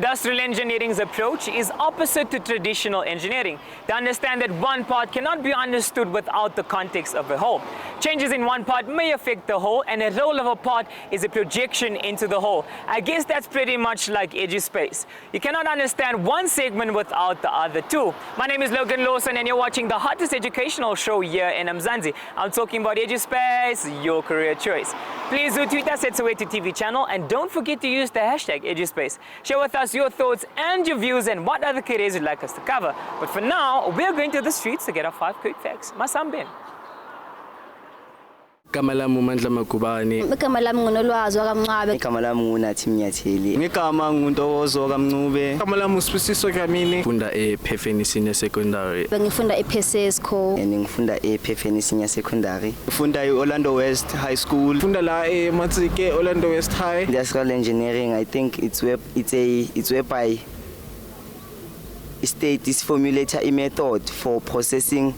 Industrial engineering's approach is opposite to traditional engineering. They understand that one part cannot be understood without the context of the whole. Changes in one part may affect the whole, and the role of a part is a projection into the whole. I guess that's pretty much like EduSpace. You cannot understand one segment without the other two. My name is Logan Lawson, and you're watching the hottest educational show here in Mzansi. I'm talking about EduSpace, your career choice. Please do tweet us at Soweto TV channel, and don't forget to use the hashtag EduSpace. Share with us your thoughts and your views and what other careers you'd like us to cover. But for now, we're going to the streets to get our 5 quick facts. Masambin. Igama lami uMandla Magubane. Igama lami nguNolwazi kaMncube. Igama lami nguNathi Mnyatheli. Igama nguNtokozo kaMncube. Igama lami uSibusiso Dlamini. Ngifunda ePhefeni Senior Secondary. Ngifunda ePhesesco. Ngifunda ePhefeni Senior Secondary. Ngifunda eOrlando West High School. Ngifunda la eMatsike Orlando West High. Industrial engineering, I think it's whereby state is formulate a method for processing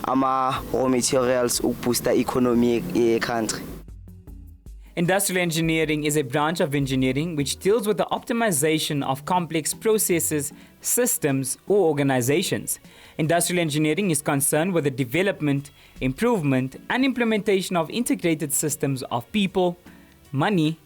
raw materials to boost the economy of the country. Industrial engineering is a branch of engineering which deals with the optimization of complex processes, systems, or organizations. Industrial engineering is concerned with the development, improvement, and implementation of integrated systems of people, money,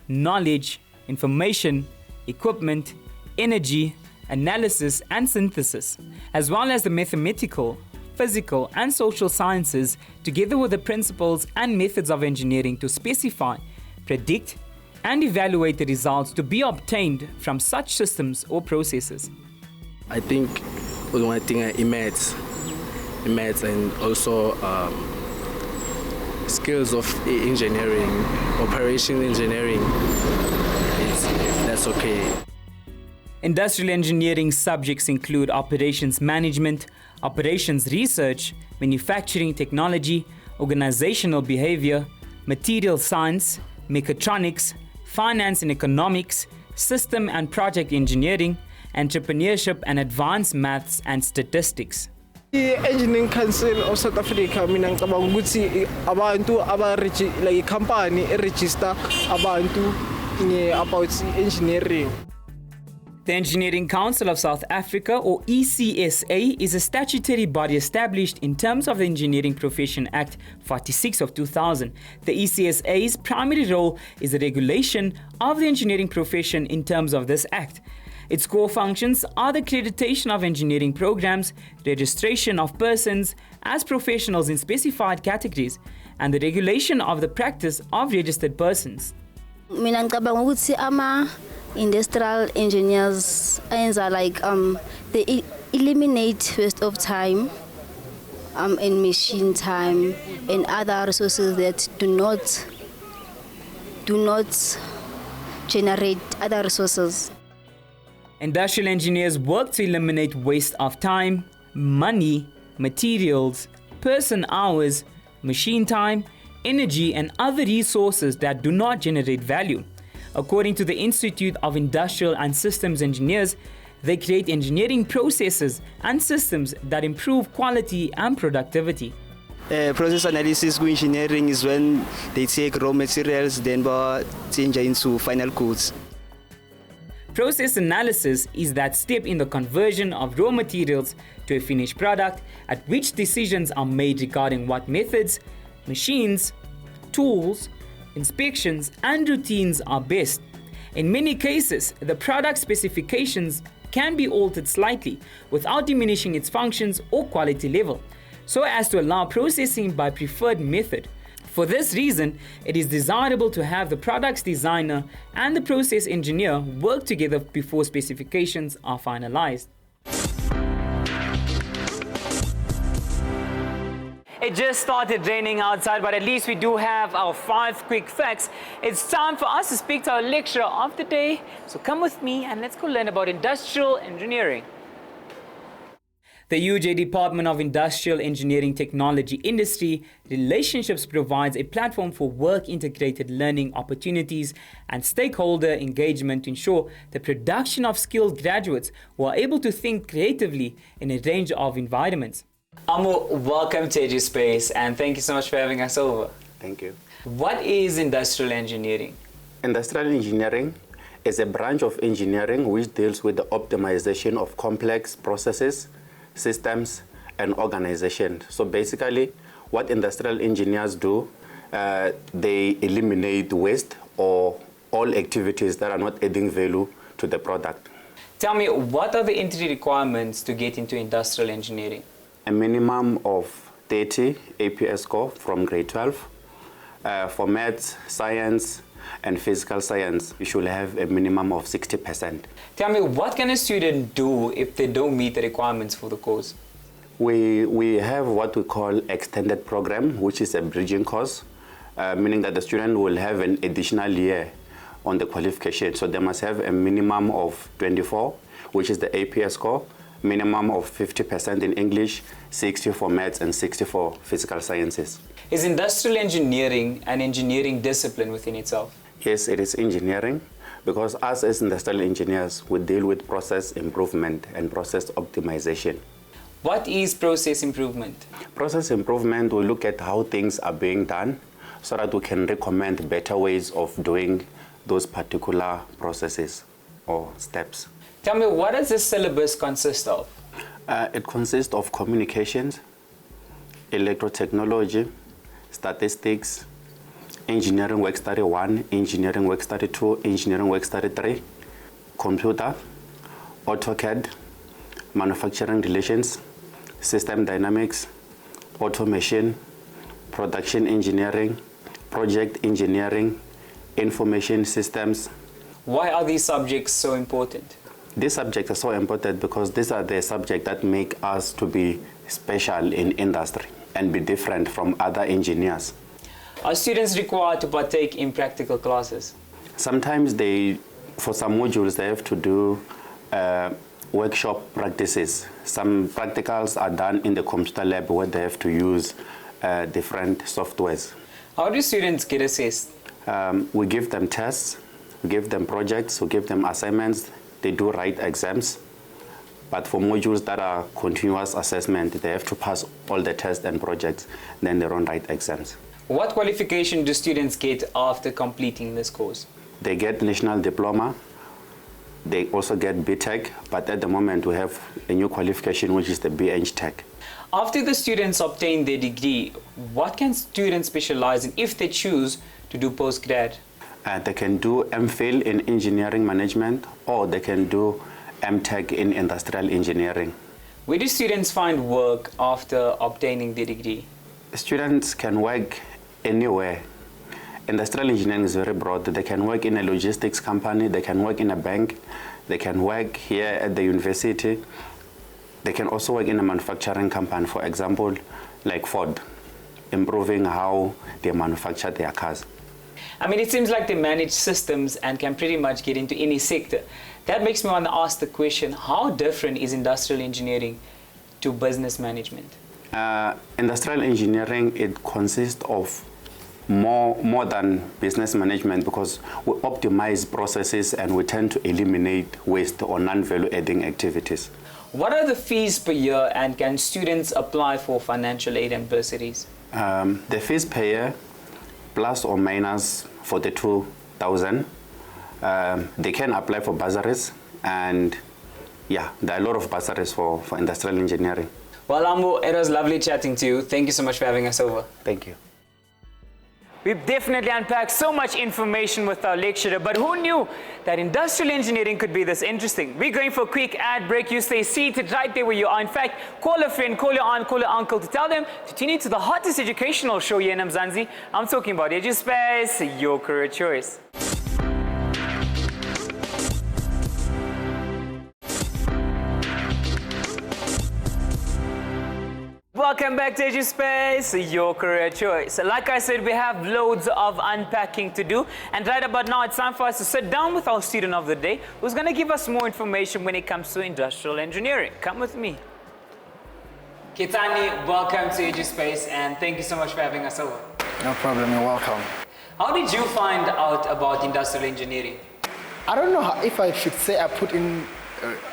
knowledge, information, equipment, energy, analysis, and synthesis, as well as the mathematical, physical, and social sciences, together with the principles and methods of engineering to specify, predict, and evaluate the results to be obtained from such systems or processes. I think one thing in maths and also skills of engineering, operation engineering, that's okay. Industrial engineering subjects include operations management, operations research, manufacturing technology, organizational behavior, material science, mechatronics, finance and economics, system and project engineering, entrepreneurship, and advanced maths and statistics. The Engineering Council of South Africa mina ngicabanga ukuthi abantu like company register abantu about engineering. The Engineering Council of South Africa, or ECSA, is a statutory body established in terms of the Engineering Profession Act 46 of 2000. The ECSA's primary role is the regulation of the engineering profession in terms of this act. Its core functions are the accreditation of engineering programs, registration of persons as professionals in specified categories, and the regulation of the practice of registered persons. Mina ngicabanga ukuthi industrial engineers they eliminate waste of time and machine time and other resources that do not generate other resources. Industrial engineers work to eliminate waste of time, money, materials, person hours, machine time, energy, and other resources that do not generate value. According to the Institute of Industrial and Systems Engineers, they create engineering processes and systems that improve quality and productivity. Process analysis engineering is when they take raw materials then change into final goods. Process analysis is that step in the conversion of raw materials to a finished product, at which decisions are made regarding what methods, machines, tools, inspections, and routines are best. In many cases, the product specifications can be altered slightly without diminishing its functions or quality level, so as to allow processing by preferred method. For this reason, it is desirable to have the product's designer and the process engineer work together before specifications are finalized. It just started raining outside, but at least we do have our 5 quick facts. It's time for us to speak to our lecturer of the day. So come with me and let's go learn about industrial engineering. The UJ Department of Industrial Engineering Technology Industry Relationships provides a platform for work-integrated learning opportunities and stakeholder engagement to ensure the production of skilled graduates who are able to think creatively in a range of environments. Amo, welcome to EduSpace, and thank you so much for having us over. Thank you. What is industrial engineering? Industrial engineering is a branch of engineering which deals with the optimization of complex processes, systems, and organization. So basically, what industrial engineers do, they eliminate waste or all activities that are not adding value to the product. Tell me, what are the entry requirements to get into industrial engineering? A minimum of 30 APS score from grade 12. For maths, science, and physical science, you should have a minimum of 60%. Tell me, what can a student do if they don't meet the requirements for the course? We have what we call extended program, which is a bridging course, meaning that the student will have an additional year on the qualification. So they must have a minimum of 24, which is the APS score, minimum of 50% in English, 60 for maths, and 60 for physical sciences. Is industrial engineering an engineering discipline within itself? Yes, it is engineering, because us as industrial engineers, we deal with process improvement and process optimization. What is process improvement? Process improvement, we look at how things are being done so that we can recommend better ways of doing those particular processes or steps. Tell me, what does this syllabus consist of? It consists of communications, electrotechnology, statistics, engineering work study 1, engineering work study 2, engineering work study 3, computer, AutoCAD, manufacturing relations, system dynamics, automation, production engineering, project engineering, information systems. Why are these subjects so important? These subjects are so important because these are the subjects that make us to be special in industry and be different from other engineers. Are students required to partake in practical classes? Sometimes for some modules, they have to do workshop practices. Some practicals are done in the computer lab where they have to use different softwares. How do students get assessed? We give them tests, we give them projects, we give them assignments. They do write exams, but for modules that are continuous assessment, they have to pass all the tests and projects, then they don't write exams. What qualification do students get after completing this course? They get national diploma, they also get BTech, but at the moment we have a new qualification which is the BEng Tech. After the students obtain their degree, what can students specialize in if they choose to do postgrad? They can do MPhil in engineering management, or they can do MTech in industrial engineering. Where do students find work after obtaining their degree? Students can work anywhere. Industrial engineering is very broad. They can work in a logistics company, they can work in a bank, they can work here at the university. They can also work in a manufacturing company, for example, like Ford, improving how they manufacture their cars. I mean, it seems like they manage systems and can pretty much get into any sector. That makes me want to ask the question, how different is industrial engineering to business management? Industrial engineering, it consists of more than business management because we optimize processes and we tend to eliminate waste or non-value adding activities. What are the fees per year and can students apply for financial aid and bursaries? The fees per year, plus or minus 42,000. They can apply for bursaries, and yeah, there are a lot of bursaries for industrial engineering. Well, Ambo, it was lovely chatting to you. Thank you so much for having us over. Thank you. We've definitely unpacked so much information with our lecturer, but who knew that industrial engineering could be this interesting? We're going for a quick ad break. You stay seated right there where you are. In fact, call a friend, call your aunt, call your uncle to tell them to tune in to the hottest educational show here in Mzansi. I'm talking about EduSpace, your career choice. Welcome back to EduSpace, your career choice. Like I said, we have loads of unpacking to do. And right about now, it's time for us to sit down with our student of the day, who's going to give us more information when it comes to industrial engineering. Come with me. Ketani, welcome to EduSpace, and thank you so much for having us over. No problem, you're welcome. How did you find out about industrial engineering? I don't know if I should say I put in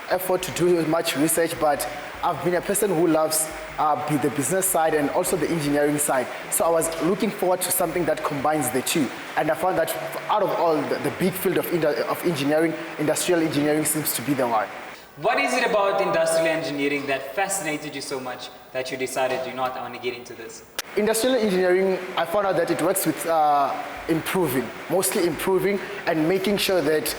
effort to do much research, but I've been a person who loves the business side and also the engineering side. So I was looking forward to something that combines the two. And I found that out of all the big field of engineering, industrial engineering seems to be the one. What is it about industrial engineering that fascinated you so much that you decided, you know what, I want to get into this? Industrial engineering, I found out that it works with mostly improving and making sure that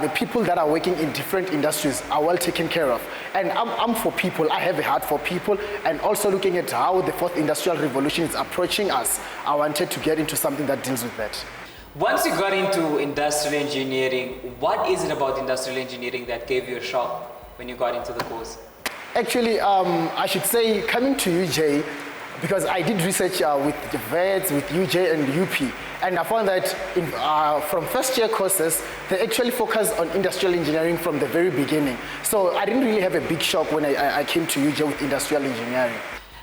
the people that are working in different industries are well taken care of. And I'm for people, I have a heart for people, and also looking at how the fourth industrial revolution is approaching us, I wanted to get into something that deals with that. Once you got into industrial engineering, what is it about industrial engineering that gave you a shock when you got into the course? Actually, I should say coming to UJ, because I did research with the VETS, with UJ and UP, and I found that from first year courses, they actually focus on industrial engineering from the very beginning. So I didn't really have a big shock when I came to UJ with industrial engineering.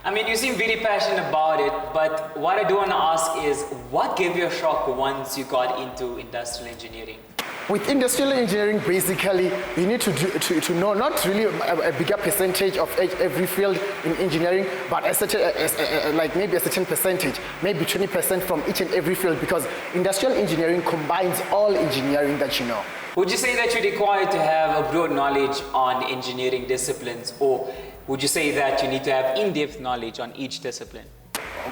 I mean, you seem very passionate about it, but what I do want to ask is, what gave you a shock once you got into industrial engineering? With industrial engineering, basically, you need to know not really a bigger percentage of every field in engineering, but like maybe a certain percentage, maybe 20% from each and every field, because industrial engineering combines all engineering that you know. Would you say that you're required to have a broad knowledge on engineering disciplines, or would you say that you need to have in-depth knowledge on each discipline?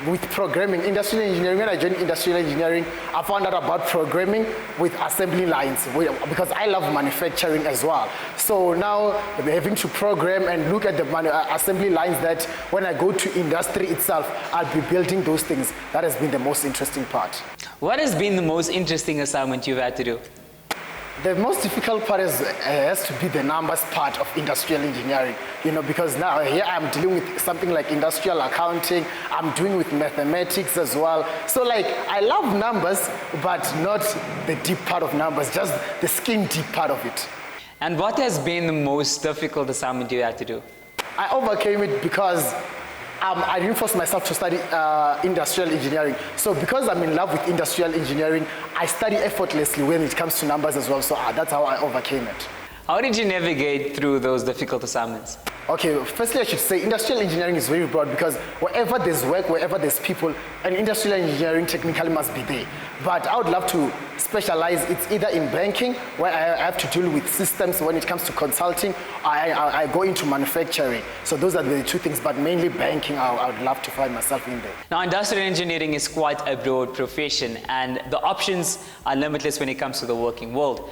With programming, industrial engineering, when I joined industrial engineering, I found out about programming with assembly lines because I love manufacturing as well. So now having to program and look at the assembly lines that when I go to industry itself, I'll be building those things. That has been the most interesting part. What has been the most interesting assignment you've had to do? The most difficult part has to be the numbers part of industrial engineering, you know, because now here I'm dealing with something like industrial accounting, I'm doing with mathematics as well. So like, I love numbers, but not the deep part of numbers, just the skin deep part of it. And what has been the most difficult assignment you had to do? I overcame it because I didn't force myself to study industrial engineering. So because I'm in love with industrial engineering, I study effortlessly when it comes to numbers as well. So that's how I overcame it. How did you navigate through those difficult assignments? Okay, firstly I should say industrial engineering is very broad because wherever there's work, wherever there's people, and industrial engineering technically must be there. But I would love to specialize. It's either in banking, where I have to deal with systems when it comes to consulting, I go into manufacturing. So those are the two things, but mainly banking, I would love to find myself in there. Now, industrial engineering is quite a broad profession, and the options are limitless when it comes to the working world.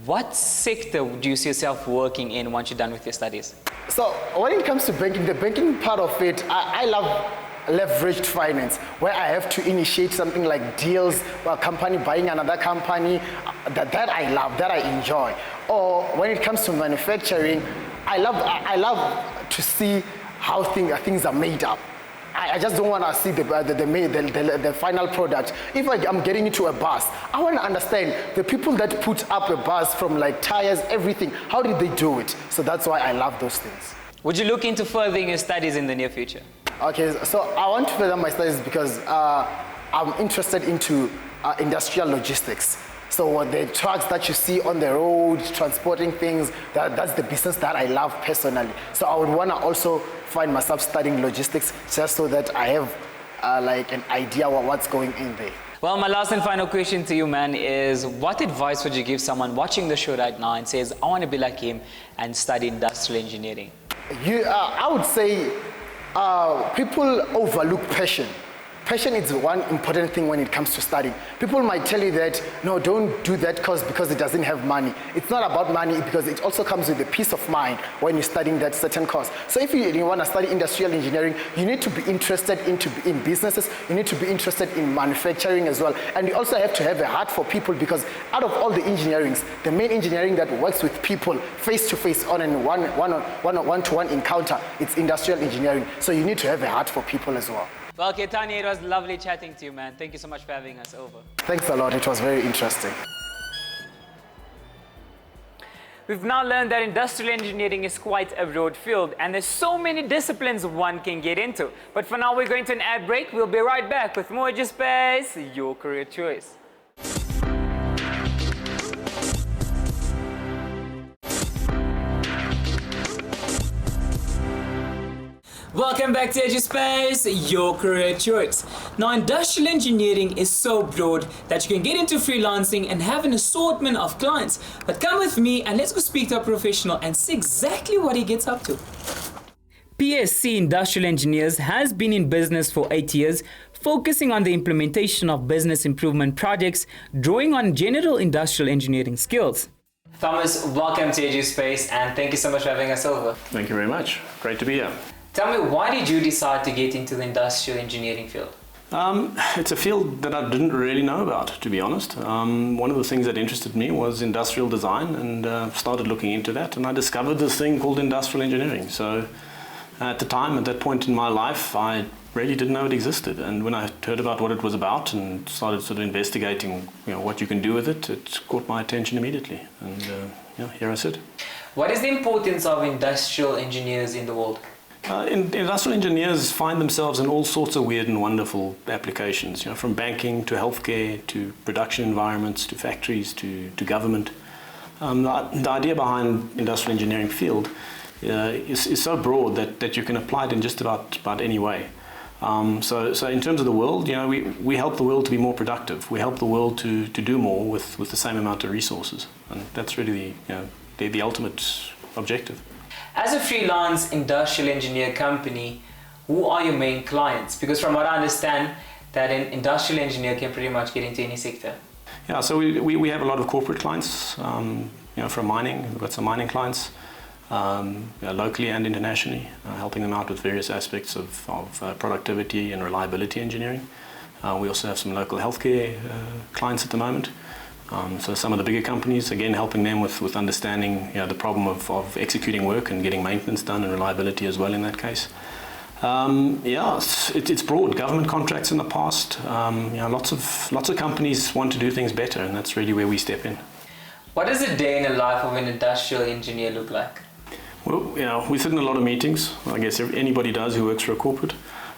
What sector do you see yourself working in once you're done with your studies? So when it comes to banking, the banking part of it, I love leveraged finance, where I have to initiate something like deals, a company buying another company, that I love, that I enjoy. Or when it comes to manufacturing, I love to see how things are made up. I just don't want to see the final product. If I'm getting into a bus, I want to understand the people that put up a bus from like tires, everything, how did they do it? So that's why I love those things. Would you look into furthering your studies in the near future? Okay, so I want to further my studies because I'm interested into industrial logistics. So the trucks that you see on the road, transporting things, that's the business that I love personally. So I would want to also find myself studying logistics just so that I have like an idea of what's going in there. Well, my last and final question to you, man, is what advice would you give someone watching the show right now and says, I want to be like him and study industrial engineering? I would say people overlook passion. Passion is one important thing when it comes to studying. People might tell you that, no, don't do that course because it doesn't have money. It's not about money because it also comes with the peace of mind when you're studying that certain course. So if you want to study industrial engineering, you need to be interested in businesses, you need to be interested in manufacturing as well. And you also have to have a heart for people because out of all the engineerings, the main engineering that works with people face-to-face on a one-to-one encounter, it's industrial engineering. So you need to have a heart for people as well. Well, Ketani, it was lovely chatting to you, man. Thank you so much for having us over. Thanks a lot. It was very interesting. We've now learned that industrial engineering is quite a broad field, and there's so many disciplines one can get into. But for now, we're going to an ad break. We'll be right back with more Just Space, your career choice. Welcome back to EduSpace, your career choice. Now, industrial engineering is so broad that you can get into freelancing and have an assortment of clients. But come with me and let's go speak to a professional and see exactly what he gets up to. PSC Industrial Engineers has been in business for 8 years, focusing on the implementation of business improvement projects, drawing on general industrial engineering skills. Thomas, welcome to EduSpace and thank you so much for having us over. Thank you very much. Great to be here. Tell me, why did you decide to get into the industrial engineering field? It's a field that I didn't really know about, to be honest. One of the things that interested me was industrial design, and started looking into that, and I discovered this thing called industrial engineering. So at that point in my life, I really didn't know it existed, and when I heard about what it was about and started sort of investigating what you can do with it, it caught my attention immediately, and here I sit. What is the importance of industrial engineers in the world? Industrial engineers find themselves in all sorts of weird and wonderful applications, from banking to healthcare to production environments to factories to government. The idea behind industrial engineering field is so broad that you can apply it in just about any way. So in terms of the world, we help the world to be more productive. We help the world to do more with the same amount of resources, and that's really the ultimate objective. As a freelance industrial engineer company, who are your main clients? Because from what I understand, that an industrial engineer can pretty much get into any sector. Yeah, so we have a lot of corporate clients, from mining. We've got some mining clients, locally and internationally, helping them out with various aspects of productivity and reliability engineering. We also have some local healthcare clients at the moment. So some of the bigger companies, again, helping them with understanding the problem of executing work and getting maintenance done and reliability as well in that case. It's broad. Government contracts in the past. Lots of companies want to do things better, and that's really where we step in. What does a day in the life of an industrial engineer look like? Well, we sit in a lot of meetings. I guess anybody does who works for a corporate.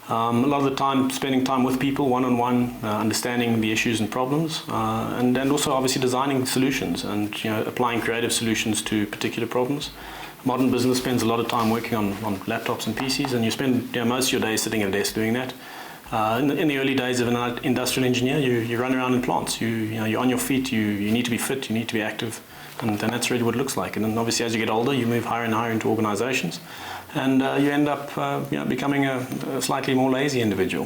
A lot of the time spending time with people one-on-one, understanding the issues and problems, and also obviously designing solutions and applying creative solutions to particular problems. Modern business spends a lot of time working on laptops and PCs, and you spend most of your day sitting at a desk doing that. In the early days of an industrial engineer, you run around in plants. You're on your feet. You need to be fit. You need to be active, and that's really what it looks like. And then obviously as you get older, you move higher and higher into organisations. And you end up becoming a slightly more lazy individual.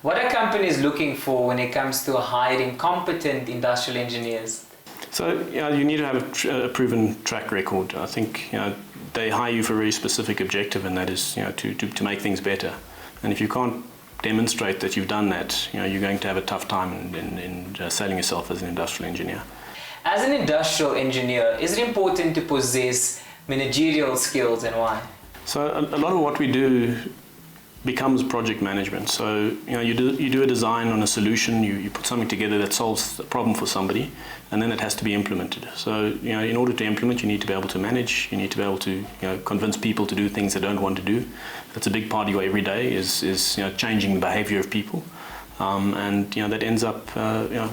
What are companies looking for when it comes to hiring competent industrial engineers? So you need to have a proven track record. I think they hire you for a very specific objective, and that is to make things better. And if you can't demonstrate that you've done that, you're going to have a tough time in selling yourself as an industrial engineer. As an industrial engineer, is it important to possess managerial skills, and why? So a lot of what we do becomes project management. So you do a design on a solution, you put something together that solves a problem for somebody, and then it has to be implemented. So in order to implement, you need to be able to manage. You need to be able to convince people to do things they don't want to do. That's a big part of your everyday is changing the behavior of people. And that ends up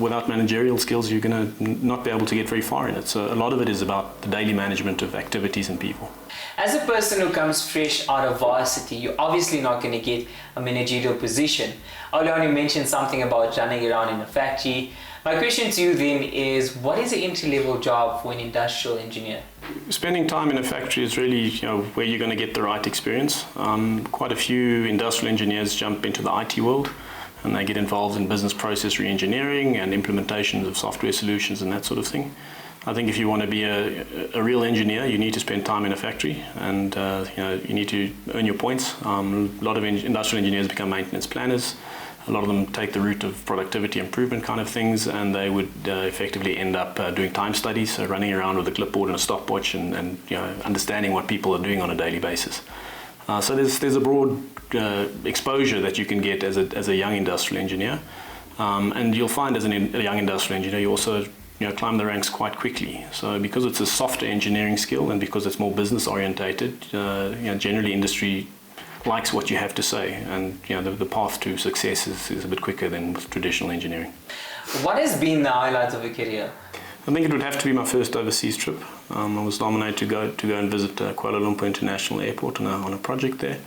without managerial skills, you're going to not be able to get very far in it. So a lot of it is about the daily management of activities and people. As a person who comes fresh out of varsity, you're obviously not going to get a managerial position. Olani mentioned something about running around in a factory. My question to you then is, what is an entry-level job for an industrial engineer? Spending time in a factory is really where you're going to get the right experience. Quite a few industrial engineers jump into the IT world, and they get involved in business process re-engineering and implementations of software solutions and that sort of thing. I think if you want to be a real engineer, you need to spend time in a factory, and you need to earn your points. A lot of industrial engineers become maintenance planners. A lot of them take the route of productivity improvement kind of things, and they would effectively end up doing time studies, so running around with a clipboard and a stopwatch and understanding what people are doing on a daily basis. So there's a broad exposure that you can get as a young industrial engineer, and you'll find as a young industrial engineer you also climb the ranks quite quickly. So because it's a softer engineering skill and because it's more business orientated, generally industry likes what you have to say, and the path to success is a bit quicker than with traditional engineering. What has been the highlight of your career? I think it would have to be my first overseas trip. I was nominated to go and visit Kuala Lumpur International Airport on a project there.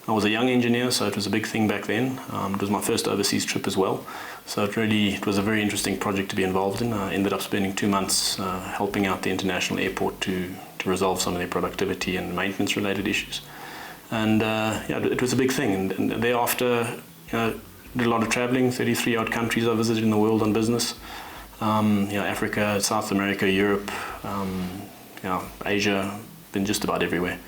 I was a young engineer, so it was a big thing back then. It was my first overseas trip as well. So it was a very interesting project to be involved in. I ended up spending 2 months helping out the international airport to resolve some of their productivity and maintenance related issues. And it was a big thing. And thereafter, did a lot of traveling, 33 odd countries I visited in the world on business. Africa, South America, Europe, Asia, been just about everywhere.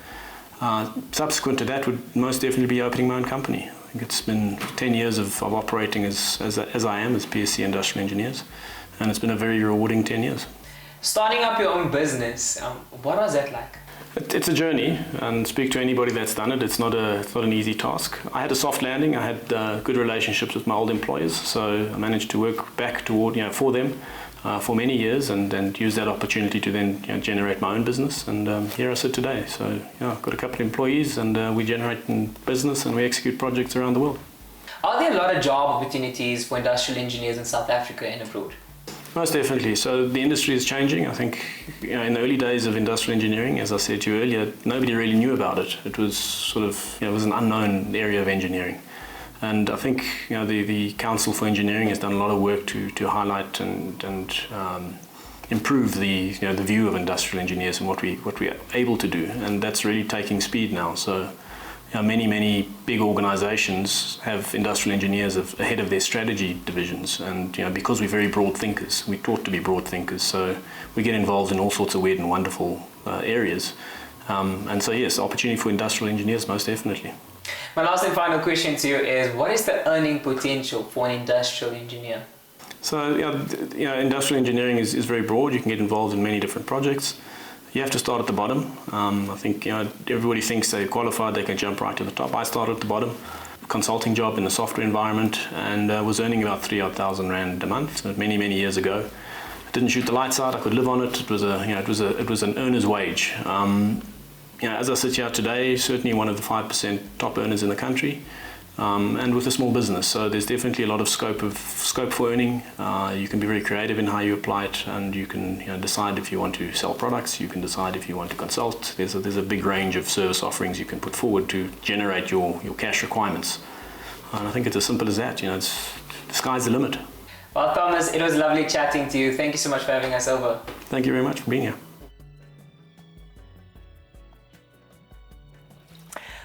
Subsequent to that would most definitely be opening my own company. I think it's been 10 years of operating as I am, as PSC Industrial Engineers, and it's been a very rewarding 10 years. Starting up your own business, what was that like? It's a journey, and speak to anybody that's done it. It's not an easy task. I had a soft landing. I had good relationships with my old employers, so I managed to work back toward for them for many years, and use that opportunity to then generate my own business. And here I sit today. So I've got a couple of employees, and we generate business and we execute projects around the world. Are there a lot of job opportunities for industrial engineers in South Africa and abroad? Most definitely. So the industry is changing. I think in the early days of industrial engineering, as I said to you earlier, nobody really knew about it. It was sort of it was an unknown area of engineering, and I think the Council for Engineering has done a lot of work to highlight and improve the the view of industrial engineers and what we are able to do, and that's really taking speed now. So many big organizations have industrial engineers ahead of their strategy divisions, and because we're very broad thinkers, we're taught to be broad thinkers, so we get involved in all sorts of weird and wonderful areas, and so yes, opportunity for industrial engineers, most definitely. My last and final question to you is, what is the earning potential for an industrial engineer? So industrial engineering is very broad. You can get involved in many different projects. You have to start at the bottom. I think everybody thinks they're qualified, they can jump right to the top. I started at the bottom, consulting job in the software environment, and was earning about 3,000 Rand a month many years ago. I didn't shoot the lights out. I could live on it. It was an earner's wage. As I sit here today, certainly one of the 5% top earners in the country. And with a small business, so there's definitely a lot of scope for earning. You can be very creative in how you apply it, and you can decide if you want to sell products. You can decide if you want to consult. There's a big range of service offerings you can put forward to generate your cash requirements. And I think it's as simple as that. The sky's the limit. Well, Thomas, it was lovely chatting to you. Thank you so much for having us over. Thank you very much for being here.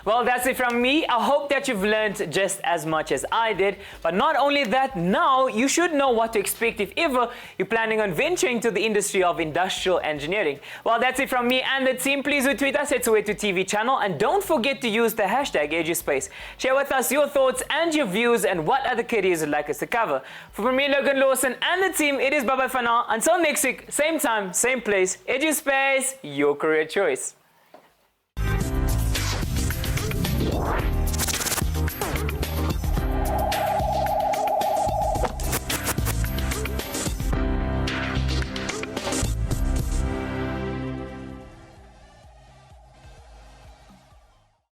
Well, that's it from me. I hope that you've learned just as much as I did. But not only that, now you should know what to expect if ever you're planning on venturing to the industry of industrial engineering. Well, that's it from me and the team. Please do tweet us at Soweto TV channel, and don't forget to use the hashtag EduSpace. Share with us your thoughts and your views and what other careers you'd like us to cover. For me, Logan Lawson, and the team, it is bye-bye for now. Until next week, same time, same place. EduSpace, your career choice.